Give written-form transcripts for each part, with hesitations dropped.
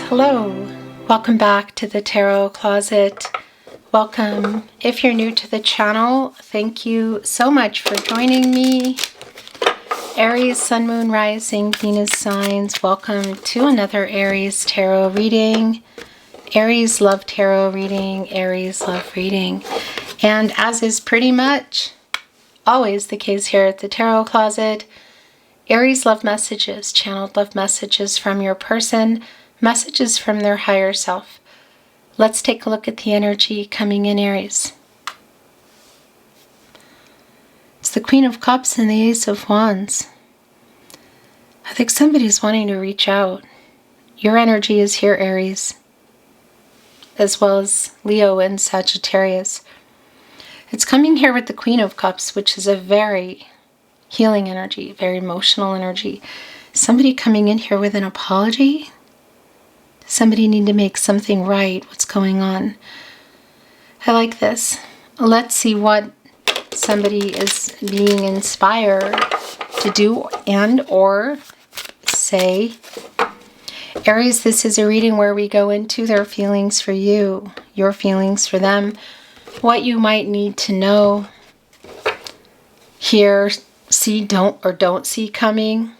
Hello, welcome back to the Tarot Closet. Welcome. If you're new to the channel, thank you so much for joining me. Aries, Sun, Moon, Rising, Venus signs, welcome to another Aries Tarot reading. Aries Love Tarot reading, Aries Love Reading. And as is pretty much always the case here at the Tarot Closet, Aries Love Messages, channeled love messages from your person, messages from their higher self. Let's take a look at the energy coming in, Aries. It's the Queen of Cups and the Ace of Wands. I think somebody's wanting to reach out. Your energy is here, Aries, as well as Leo and Sagittarius. It's coming here with the Queen of Cups, which is a very healing energy, very emotional energy. Somebody coming in here with an apology. Somebody need to make something right. What's going on? I like this. Let's see what somebody is being inspired to do and or say. Aries, this is a reading where we go into their feelings for you, your feelings for them, what you might need to know, hear, see, don't see coming,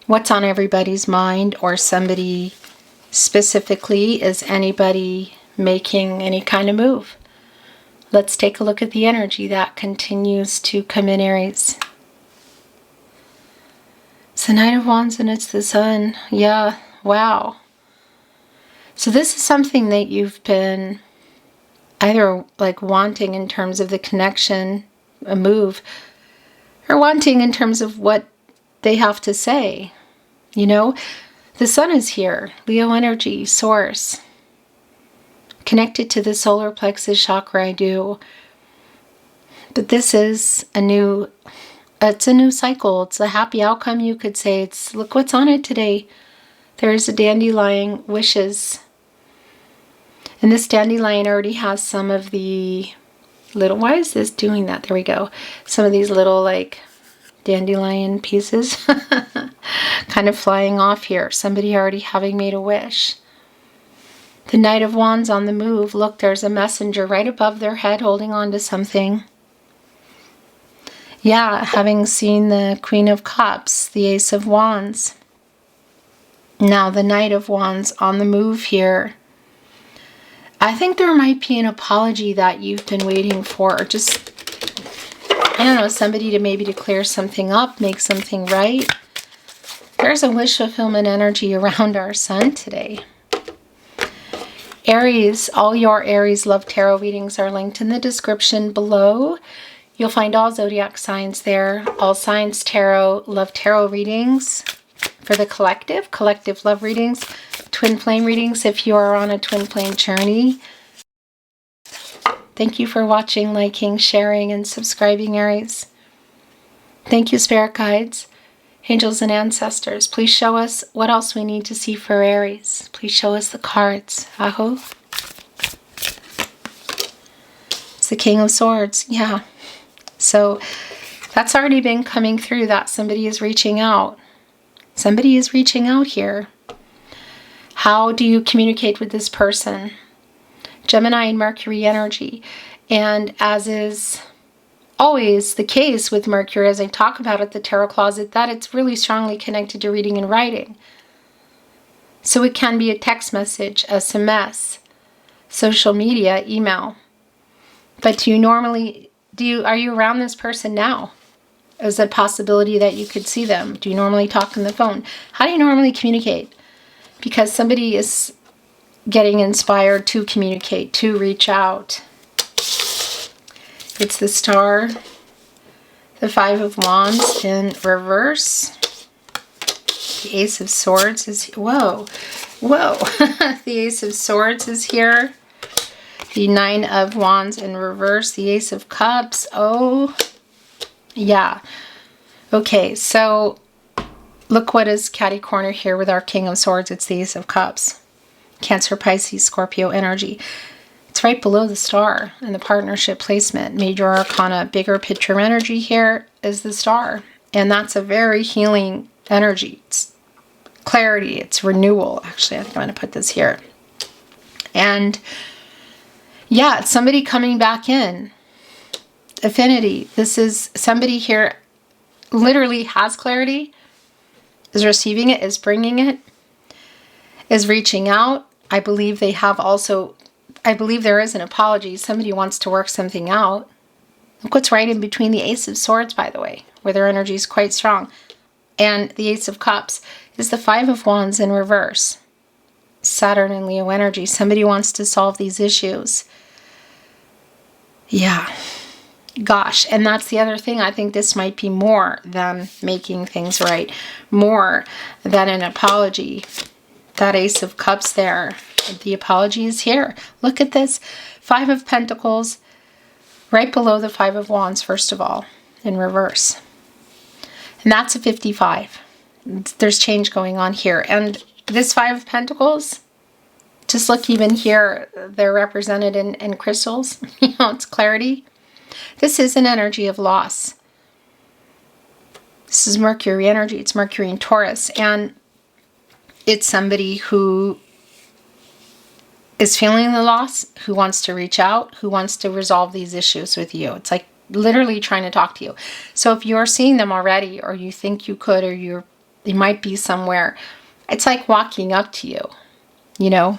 what's on everybody's mind, or somebody specifically, is anybody making any kind of move? Let's take a look at the energy that continues to come in, Aries. It's the Knight of Wands and it's the Sun. Yeah, wow. So this is something that you've been either like wanting in terms of the connection, a move, or wanting in terms of what they have to say. You know, the Sun is here, Leo energy, source, connected to the solar plexus chakra, I do. But this is it's a new cycle. It's a happy outcome, you could say. It's, look what's on it today. There's a dandelion wishes. And this dandelion already has some of the little, why is this doing that? There we go. Some of these little like dandelion pieces kind of flying off here. Somebody already having made a wish. The Knight of Wands on the move. Look, there's a messenger right above their head holding on to something. Yeah, having seen the Queen of Cups, the Ace of Wands. Now the Knight of Wands on the move here. I think there might be an apology that you've been waiting for, or just, I don't know, somebody to maybe to clear something up, make something right. There's a wish fulfillment energy around our Sun today. Aries, all your Aries Love Tarot readings are linked in the description below. You'll find all zodiac signs there, all signs tarot, love tarot readings for the collective love readings, twin flame readings if you are on a twin flame journey. Thank you for watching, liking, sharing, and subscribing, Aries. Thank you, spirit guides, angels, and ancestors. Please show us what else we need to see for Aries. Please show us the cards. Aho. It's the King of Swords. Yeah. So that's already been coming through, that somebody is reaching out. Somebody is reaching out here. How do you communicate with this person? Gemini and Mercury energy. And as is always the case with Mercury, as I talk about at the Tarot Closet, that it's really strongly connected to reading and writing. So it can be a text message, SMS, social media, email. But do you normally, are you around this person now? Is it a possibility that you could see them? Do you normally talk on the phone? How do you normally communicate? Because somebody is getting inspired to communicate, to reach out. It's the Star, the Five of Wands in reverse. The Ace of Swords is, whoa. The Ace of Swords is here. The Nine of Wands in reverse, the Ace of Cups. Oh, yeah. Okay, so look what is catty corner here with our King of Swords. It's the Ace of Cups. Cancer, Pisces, Scorpio energy. It's right below the Star in the partnership placement. Major Arcana, bigger picture energy here is the Star. And that's a very healing energy. It's clarity. It's renewal. Actually, I'm going to put this here. And yeah, it's somebody coming back in. Affinity. This is somebody here literally has clarity, is receiving it, is bringing it, is reaching out. I believe they have also, I believe there is an apology. Somebody wants to work something out. Look what's right in between the Ace of Swords, by the way, where their energy is quite strong. And the Ace of Cups is the Five of Wands in reverse. Saturn and Leo energy. Somebody wants to solve these issues. Yeah. Gosh. And that's the other thing. I think this might be more than making things right. More than an apology. That Ace of Cups there. The apology is here. Look at this. Five of Pentacles. Right below the Five of Wands, first of all. In reverse. And that's a 55. There's change going on here. And this Five of Pentacles, just look even here, they're represented in crystals. You know, it's clarity. This is an energy of loss. This is Mercury energy. It's Mercury in Taurus. And it's somebody who is feeling the loss, who wants to reach out, who wants to resolve these issues with you. It's like literally trying to talk to you. So if you're seeing them already, or you think you could, or you might be somewhere, it's like walking up to you, you know,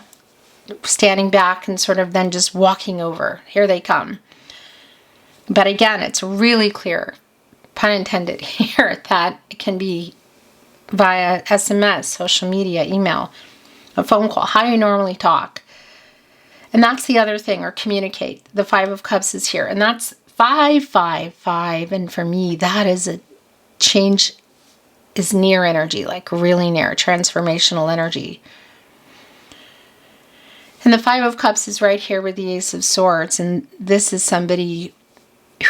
standing back and sort of then just walking over. Here they come. But again, it's really clear, pun intended here, that it can be via SMS, social media, email, a phone call, how you normally talk. And that's the other thing, or communicate. The Five of Cups is here. And that's 555. And for me, that is a change, is near energy, like really near, transformational energy. And the Five of Cups is right here with the Ace of Swords. And this is somebody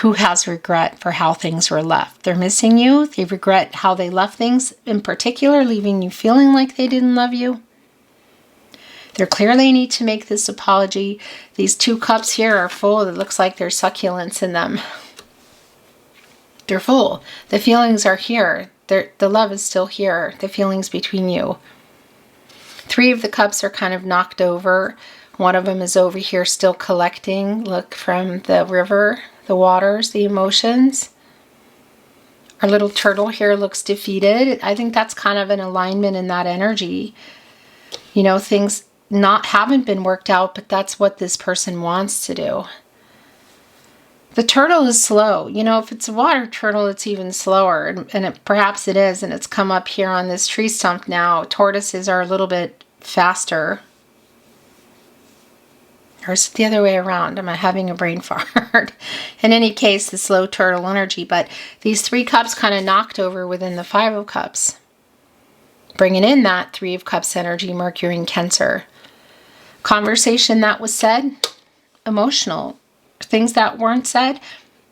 who has regret for how things were left. They're missing you. They regret how they left things, in particular, leaving you feeling like they didn't love you. They're clear they need to make this apology. These two cups here are full. It looks like there's succulence in them. They're full. The feelings are here. The love is still here. The feelings between you. Three of the cups are kind of knocked over. One of them is over here still collecting. Look, from the river, the waters, the emotions. Our little turtle here looks defeated. I think that's kind of an alignment in that energy. You know, things haven't been worked out, but that's what this person wants to do. The turtle is slow. You know, if it's a water turtle, it's even slower. And perhaps it is, and it's come up here on this tree stump now. Tortoises are a little bit faster. Or is it the other way around? Am I having a brain fart? In any case, the slow turtle energy. But these three cups kind of knocked over within the Five of Cups. Bringing in that Three of Cups energy, Mercury in Cancer. Conversation that was said, emotional. Things that weren't said.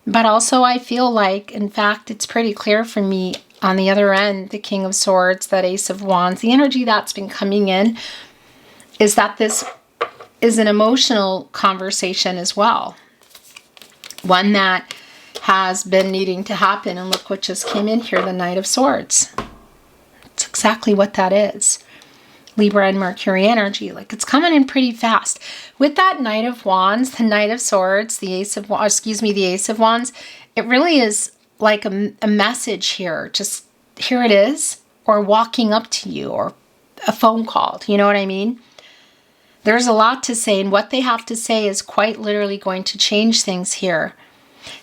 But also I feel like, in fact, it's pretty clear for me on the other end, the King of Swords, that Ace of Wands, the energy that's been coming in is that this is an emotional conversation as well. One that has been needing to happen. And look what just came in here, the Knight of Swords. It's exactly what that is. Libra and Mercury energy. Like, it's coming in pretty fast. With that Knight of Wands, the Knight of Swords, the Ace of Wands, it really is like a message here. Just, here it is. Or walking up to you, or a phone call. You know what I mean? There's a lot to say, and what they have to say is quite literally going to change things here.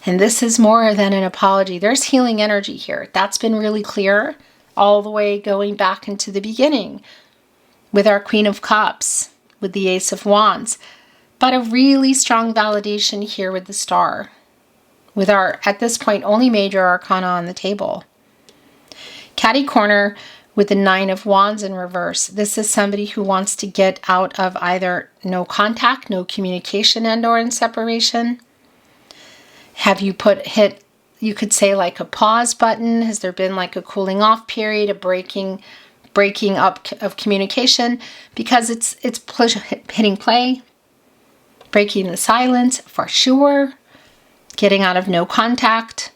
And this is more than an apology. There's healing energy here. That's been really clear all the way going back into the beginning with our Queen of Cups, with the Ace of Wands. But a really strong validation here with the Star, with our, at this point, only major arcana on the table. Catty corner with the Nine of Wands in reverse. This is somebody who wants to get out of either no contact, no communication, and or in separation. Have you hit, you could say, like a pause button? Has there been like a cooling off period, a breaking up of communication? Because it's hitting play, breaking the silence for sure, getting out of no contact.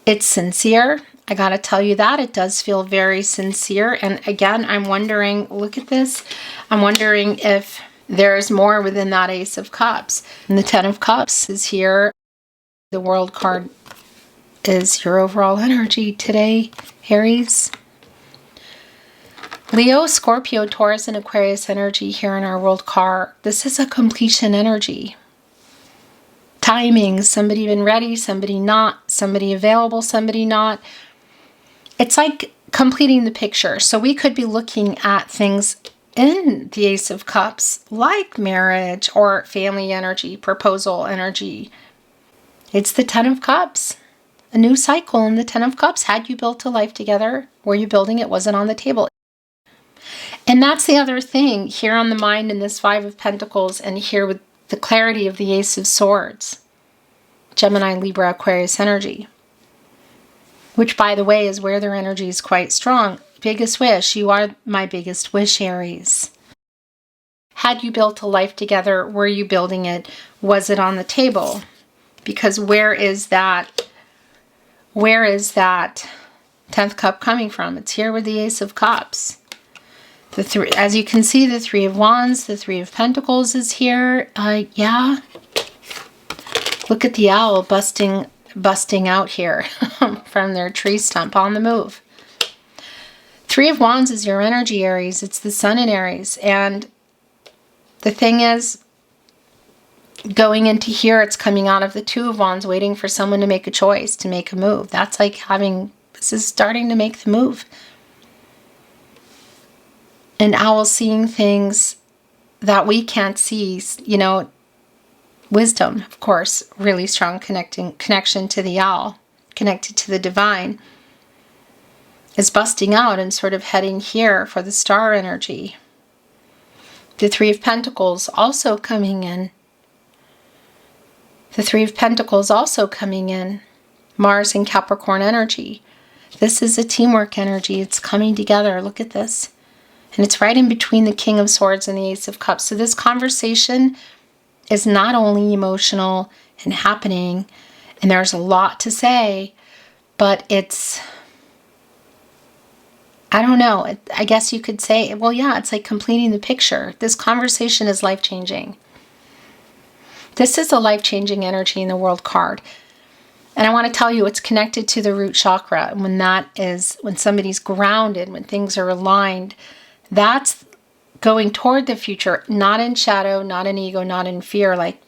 It's sincere. I got to tell you that it does feel very sincere. And again, I'm wondering, look at this. I'm wondering if there's more within that Ace of Cups. And the Ten of Cups is here. The World card is your overall energy today, Aries. Leo, Scorpio, Taurus, and Aquarius energy here in our World card. This is a completion energy. Timing, somebody been ready, somebody not, somebody available, somebody not. It's like completing the picture. So we could be looking at things in the Ace of Cups like marriage or family energy, proposal energy. It's the Ten of Cups. A new cycle in the Ten of Cups. Had you built a life together? Were you building it? Wasn't on the table. And that's the other thing here on the mind in this Five of Pentacles and here with the clarity of the Ace of Swords. Gemini, Libra, Aquarius energy. Which, by the way, is where their energy is quite strong. Biggest wish. You are my biggest wish, Aries. Had you built a life together? Were you building it? Was it on the table? Because where is that 10th cup coming from? It's here with the Ace of Cups. As you can see, the Three of Wands, the Three of Pentacles is here. Yeah. Look at the owl busting out here from their tree stump on the move. Three of Wands is your energy, Aries. It's the sun in Aries. And the thing is, going into here, it's coming out of the Two of Wands, waiting for someone to make a choice, to make a move. That's like this is starting to make the move. An owl seeing things that we can't see, wisdom, of course, really strong connection to the owl, connected to the divine, is busting out and sort of heading here for the star energy. The Three of Pentacles also coming in. The Three of Pentacles also coming in. Mars and Capricorn energy. This is a teamwork energy. It's coming together. Look at this. And it's right in between the King of Swords and the Ace of Cups. So this conversation is not only emotional and happening, and there's a lot to say, but it's, I don't know, I guess you could say, well, yeah, it's like completing the picture. This conversation is life-changing. This is a life-changing energy in the World card. And I want to tell you, it's connected to the root chakra. And when somebody's grounded, when things are aligned, that's going toward the future, not in shadow, not in ego, not in fear, like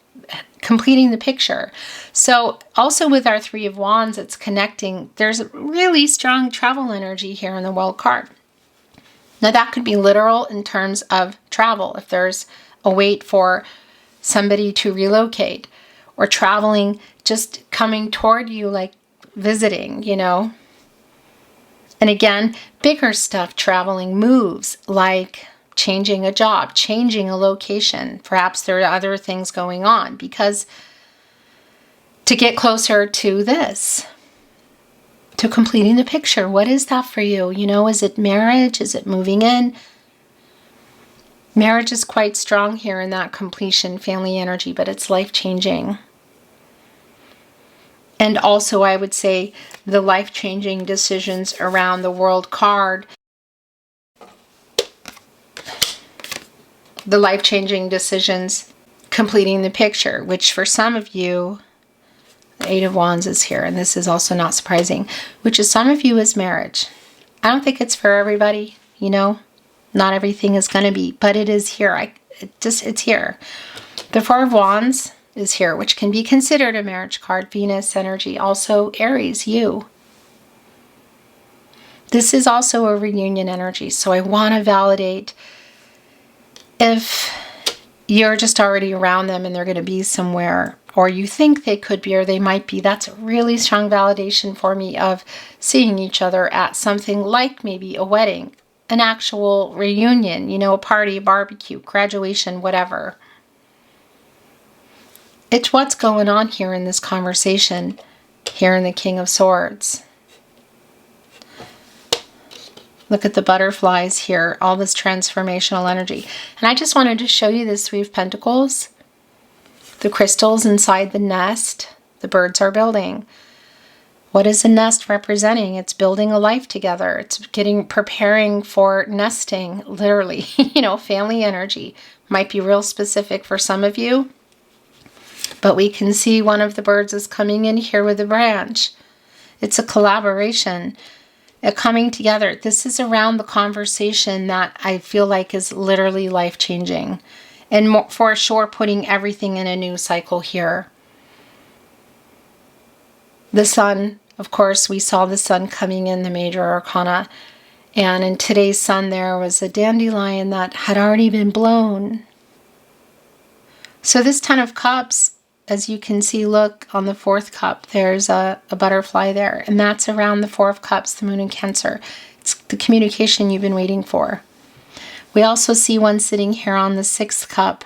completing the picture. So also with our Three of Wands, it's connecting. There's a really strong travel energy here in the World card. Now that could be literal in terms of travel. If there's a wait for somebody to relocate, or traveling, just coming toward you, like visiting, And again, bigger stuff, traveling moves, like changing a job, changing a location. Perhaps there are other things going on, because to get closer to this, to completing the picture, what is that for you? Is it marriage? Is it moving in? Marriage is quite strong here in that completion family energy, but it's life-changing. And also, I would say the life-changing decisions around the World card, the life-changing decisions completing the picture, which for some of you, the Eight of Wands is here, and this is also not surprising, which is some of you is marriage. I don't think it's for everybody, Not everything is going to be, but it is here. It's here. The Four of Wands is here, which can be considered a marriage card. Venus energy, also Aries, you. This is also a reunion energy, so I want to validate if you're just already around them and they're going to be somewhere, or you think they could be or they might be. That's a really strong validation for me of seeing each other at something like maybe a wedding, an actual reunion, a party, a barbecue, graduation, whatever. It's what's going on here in this conversation, here in the King of Swords. Look at the butterflies here, all this transformational energy. And I just wanted to show you this Three of What is a nest representing? It's building a life together. It's preparing for nesting, literally. Family energy. Might be real specific for some of you. But we can see one of the birds is coming in here with a branch. It's a collaboration, a coming together. This is around the conversation that I feel like is literally life-changing. And for sure, putting everything in a new cycle here. The sun, of course, we saw the sun coming in the major arcana. And in today's sun, there was a dandelion that had already been blown. So this Ten of Cups, as you can see, look on the fourth cup, there's a butterfly there. And that's around the Four of Cups, the moon in Cancer. It's the communication you've been waiting for. We also see one sitting here on the sixth cup.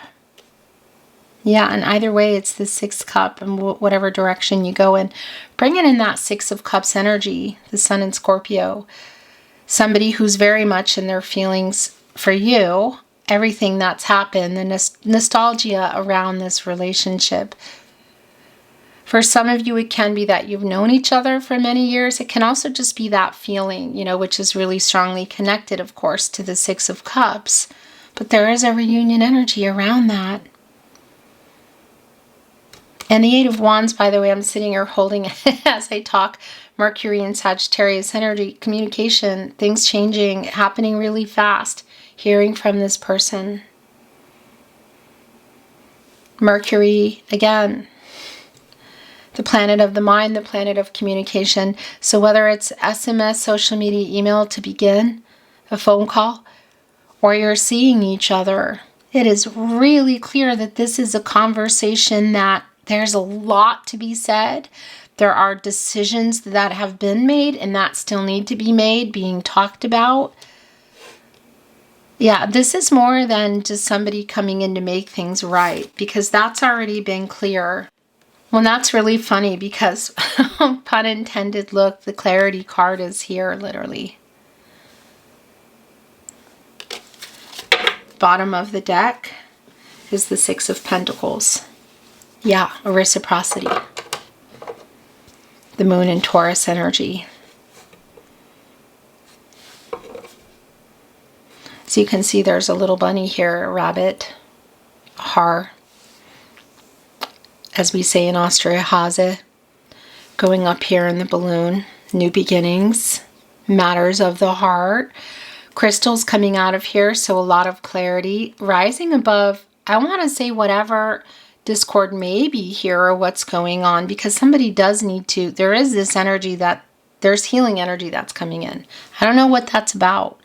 Yeah, and either way, it's the sixth cup, and whatever direction you go in. Bringing in that Six of Cups energy, the sun in Scorpio. Somebody who's very much in their feelings for you, everything that's happened, the nostalgia around this relationship. For some of you, it can be that you've known each other for many years. It can also just be that feeling, which is really strongly connected, of course, to the Six of Cups. But there is a reunion energy around that. And the Eight of Wands, by the way, I'm sitting here holding it as I talk. Mercury and Sagittarius energy, communication, things changing, happening really fast. Hearing from this person. Mercury, again, the planet of the mind, the planet of communication. So whether it's SMS, social media, email to begin, a phone call, or you're seeing each other, it is really clear that this is a conversation that there's a lot to be said. There are decisions that have been made and that still need to be made, being talked about. Yeah, this is more than just somebody coming in to make things right, because that's already been clear. Well, that's really funny because, pun intended, look, the clarity card is here, literally. Bottom of the deck is the Six of Pentacles. Yeah, a reciprocity. The moon in Taurus energy. So you can see there's a little bunny here, a rabbit, a har, as we say in Austria, Hase, going up here in the balloon, new beginnings, matters of the heart, crystals coming out of here, so a lot of clarity, rising above, I want to say whatever discord may be here or what's going on, because somebody does need to, there is this energy that, there's healing energy that's coming in. I don't know what that's about.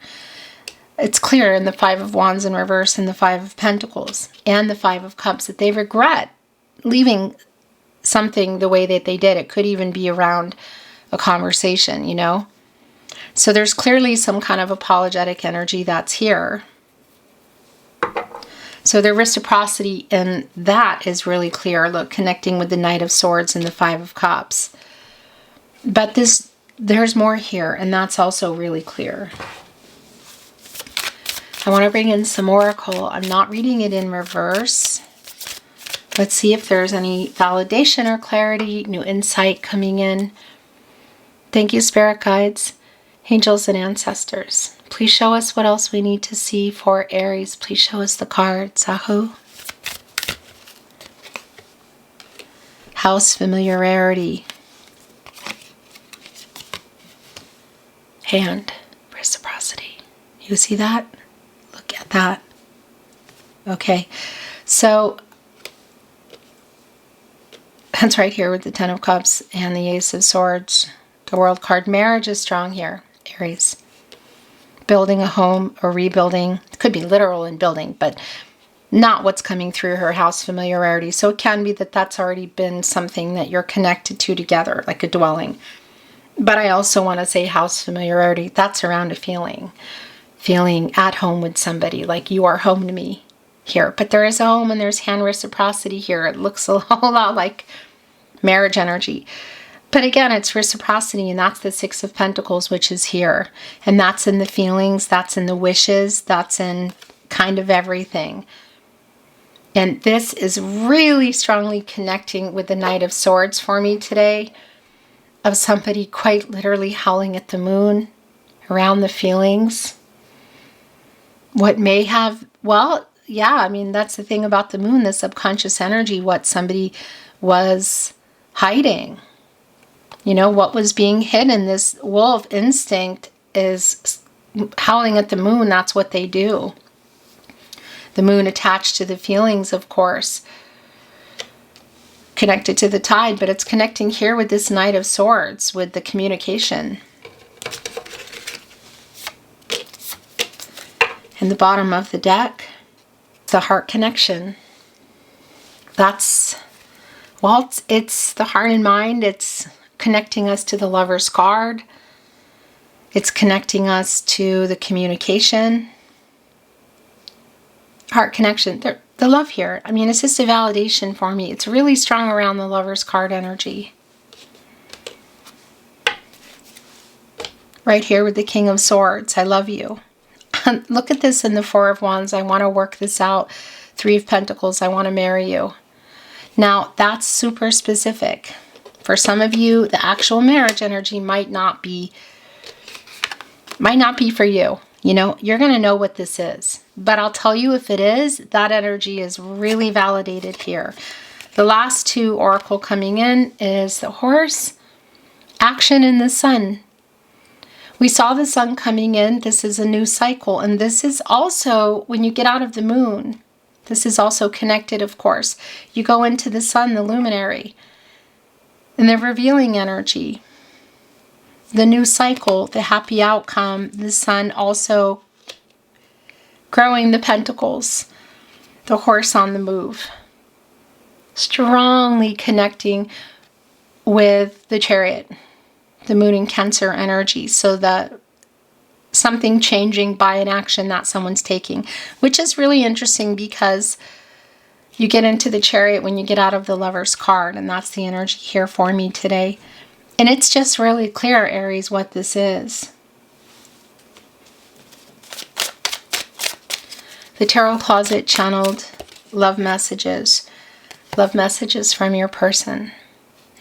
It's clear in the Five of Wands in reverse and the Five of Pentacles and the Five of Cups that they regret leaving something the way that they did. It could even be around a conversation, So there's clearly some kind of apologetic energy that's here. So the reciprocity in that is really clear. Look, connecting with the Knight of Swords and the Five of Cups. But there's more here, and that's also really clear. I want to bring in some oracle. I'm not reading it in reverse. Let's see if there's any validation or clarity, new insight coming in. Thank you, spirit guides, angels, and ancestors. Please show us what else we need to see for Aries. Please show us the cards. Ahu. House familiarity. Hand reciprocity. You see that? Look at that. Okay. So that's right here with the Ten of Cups and the Ace of Swords. The World card. Marriage is strong here, Aries. Building a home or rebuilding. It could be literal in building, but not what's coming through her house familiarity. So it can be that that's already been something that you're connected to together, like a dwelling. But I also want to say house familiarity. That's around a feeling. Feeling at home with somebody, like you are home to me here. But there is a home and there's hand reciprocity here. It looks a whole lot like marriage energy. But again, it's reciprocity, and that's the Six of Pentacles, which is here. And that's in the feelings, that's in the wishes, that's in kind of everything. And this is really strongly connecting with the Knight of Swords for me today. of somebody quite literally howling at the moon around the feelings. What may have, well, yeah, I mean, that's the thing about the moon, the subconscious energy, what somebody was hiding. You know, what was being hidden. This wolf instinct is howling at the moon. That's what they do. The moon attached to the feelings, of course, connected to the tide, but it's connecting here with this Knight of Swords, with the communication. In the bottom of the deck, the heart connection. That's, well, it's the heart and mind. It's connecting us to the Lover's card. It's connecting us to the communication. Heart connection. The love here. I mean, it's just a validation for me. It's really strong around the Lover's card energy. Right here with the King of Swords. I love you. Look at this in the Four of Wands. I want to work this out. Three of Pentacles. I want to marry you. Now, that's super specific. For some of you, the actual marriage energy might not be for you. You know, you're going to know what this is. But I'll tell you, if it is, that energy is really validated here. The last two oracle coming in is the Horse, action, and the Sun. We saw the Sun coming in. This is a new cycle. And this is also, when you get out of the moon, this is also connected, of course. You go into the Sun, the luminary, and the revealing energy. The new cycle, the happy outcome, the Sun also growing the pentacles, the Horse on the move. Strongly connecting with the Chariot, the Moon and Cancer energy. So that something changing by an action that someone's taking, which is really interesting because you get into the Chariot when you get out of the Lover's card, and that's the energy here for me today. And it's just really clear, Aries, what this is. The Tarot Closet channeled love messages. Love messages from your person.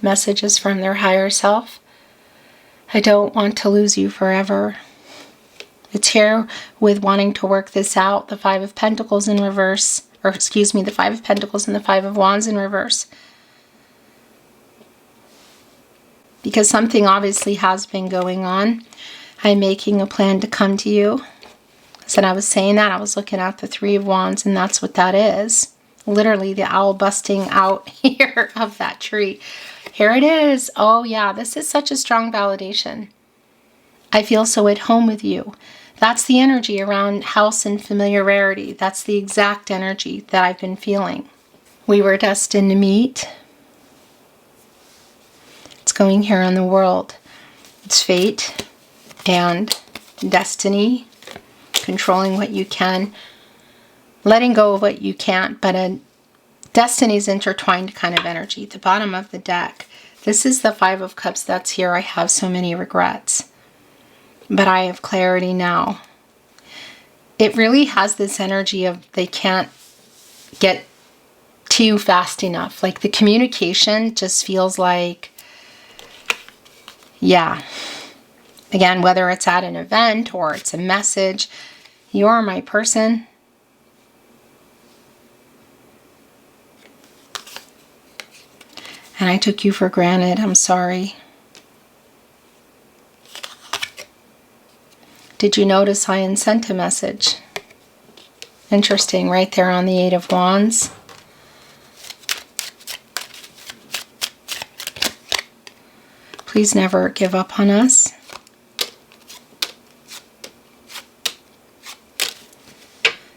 Messages from their higher self. I don't want to lose you forever. It's here with wanting to work this out. The Five of Pentacles in reverse. Or excuse me, the Five of Pentacles and the Five of Wands in reverse. Because something obviously has been going on. I'm making a plan to come to you. So I was saying that, I was looking at the Three of Wands, and that's what that is. Literally the owl busting out here of that tree. Here it is. Oh yeah, this is such a strong validation. I feel so at home with you. That's the energy around house and familiarity. That's the exact energy that I've been feeling. We were destined to meet. It's going here on the world. It's fate and destiny. Controlling what you can, letting go of what you can't, but a destiny's intertwined kind of energy. At the bottom of the deck, this is the Five of Cups that's here. I have so many regrets, but I have clarity now. It really has this energy of they can't get to you fast enough. Like the communication just feels like, yeah. Again, whether it's at an event or it's a message, you're my person. And I took you for granted. I'm sorry. Did you notice I sent a message? Interesting, right there on the Eight of Wands. Please never give up on us.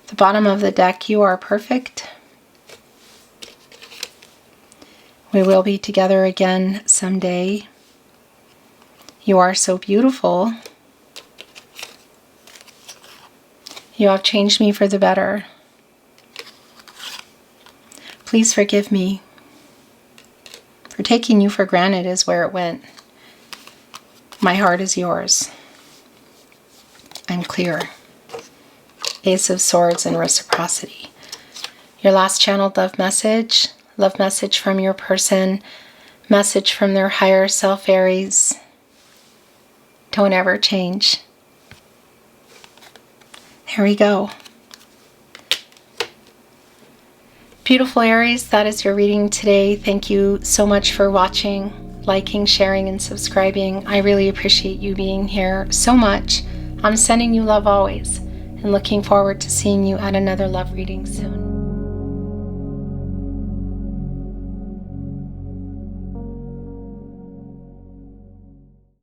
The bottom of the deck, you are perfect. We will be together again someday. You are so beautiful. You have changed me for the better. Please forgive me. For taking you for granted is where it went. My heart is yours. I'm clear. Ace of Swords and reciprocity. Your last channeled love message from your person. message from their higher self, Aries. Don't ever change. There we go. Beautiful Aries, that is your reading today. Thank you so much for watching, liking, sharing, and subscribing. I really appreciate you being here so much. I'm sending you love always and looking forward to seeing you at another love reading soon.